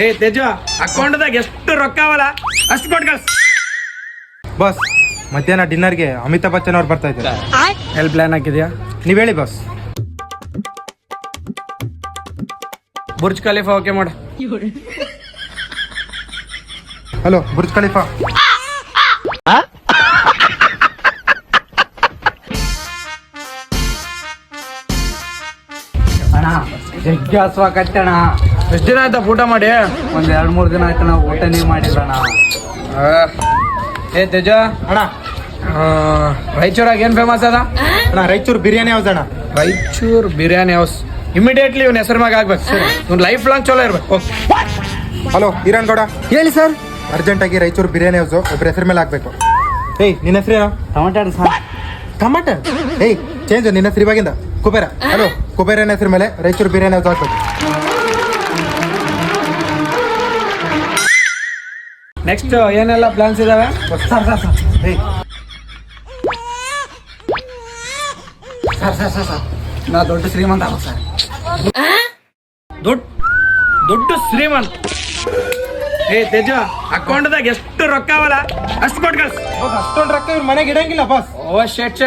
ಏ ತೇಜ ಅಕೌಂಟ್ದಾಗ ಎಷ್ಟು ರೊಕ್ಕ ಅವಲ್ಲ ಅಷ್ಟು ಕೊಟ್ಟು ಕಳ್ಸ. ಬಾಸ್ ಮಧ್ಯಾಹ್ನ ಡಿನ್ನರ್ಗೆ ಅಮಿತಾಬ್ ಬಚ್ಚನ್ ಅವ್ರು ಬರ್ತಾ ಇದ್ದಾರೆ. ಎಲ್ಲಿ ಪ್ಲಾನ್ ಹಾಕಿದ್ಯಾ? ನೀವ್ ಹೇಳಿ ಬಾಸ್. ಬುರ್ಜ್ ಖಲೀಫಾ ಓಕೆ ಮಾಡು. Hello Burj Khalifa. ಅಣ್ಣ ಜಗ್ಗಿ ಹಸ್ವಾಕತ್ತಣ್ಣ. ಎಷ್ಟು ದಿನ ಆಯ್ತಾ ಊಟ ಮಾಡಿ? ಒಂದ್ 2-3 ದಿನ ಆಯ್ತು ನಾವು ಊಟನೇ ಮಾಡಿಲ್ಲಣ್ಣ. ಏ ತೇಜ ಅಣ್ಣ ರಾಯಚೂರಾಗ ಏನ್ ಫೇಮಸ್ ಅದ? ಅಣ್ಣ ರಾಯಚೂರು ಬಿರಿಯಾನಿ ಹೌಸ್ ಅಣ್ಣ. ರಾಯಚೂರ್ ಬಿರಿಯಾನಿ ಹೌಸ್ ಇಮಿಡಿಯೇಟ್ಲಿ ಇವನ್ ಹೆಸರು ಮ್ಯಾಗ ಆಗ್ಬೇಕು. ಇವ್ನ ಲೈಫ್ ಲಾಂಗ್ ಚಲೋ ಇರ್ಬೇಕು. ಹಲೋ ಹಿರಣ್ ಗೌಡ, ಹೇಳಿ ಸರ್. ಅರ್ಜೆಂಟ್ ಆಗಿ ರಾಯಚೂರು ಬಿರಿಯಾನಿ ಹೌಸ್ ಒಬ್ರ ಹೆಸರು ಮೇಲೆ ಆಗ್ಬೇಕು. ಏಯ್ ನಿನ್ನ ಹೆಸರೇನು? Tomato sir. ಟಮಾಟ. ಏಯ್ ಚೇಂಜ್ ನಿನ್ನ ಹೆಸರು ಇವಾಗಿಂದ ಕುಬೇರ. ಹಲೋ ಕುಬೇರನ ಹೆಸರು ಮೇಲೆ ರಾಯಚೂರು ಬಿರಿಯಾನಿ ಹೌಸ್ ಆಗ್ಬೇಕು. ನೆಕ್ಸ್ಟ್ ಏನೆಲ್ಲ ಪ್ಲಾನ್ಸ್ ಇದಾವೆ? ಸರ್ ಸರ್ ಸರ್ ಏಯ್ ಸರ್ ನಾ ದೊಡ್ಡ ಶ್ರೀಮಂತ ಅಲ್ಲ ಸರ್. ದೊಡ್ಡ ಶ್ರೀಮಂತ. ಏ ತೇಜ ಅಕೌಂಟ್ದಾಗ ಎಷ್ಟು ರೊಕ್ಕ ಅವಲ್ಲ ಅಷ್ಟು ಕೊಟ್ಟು ಕಳ್ಸ. ಅಷ್ಟೊಂದು ರೊಕ್ಕ ಇವ್ರ ಮನೆಗೆ ಇಡಂಗಿಲ್ಲ ಬಾಸ್. ಓ ಶೆಟ್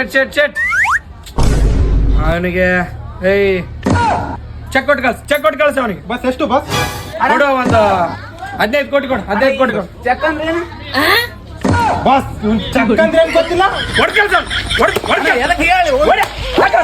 ಅವನಿಗೆ ಏಯ್ ಚೆಕ್ ಕೊಟ್ಟು ಕಳ್ಸ ಅವನಿಗೆ. ಬಸ್ ಎಷ್ಟು ಬಾಸ್? ಕೊಡು ಒಂದು 15 ಕೋಟಿ ಕೊಡು. 15 ಕೋಟಿ ಕೊಡು. ಚೆಕ್ ಅಂದ್ರೆ ಏನು? ಬಾಸ್ ಚೆಕ್ ಅಂದ್ರೆ ಏನ್ ಗೊತ್ತಿಲ್ಲ. ಹೊಡ್ ಕೆಲ್ಸ ಎದಕ್ಕೆ ಹೇಳಿ? ಹಾಕ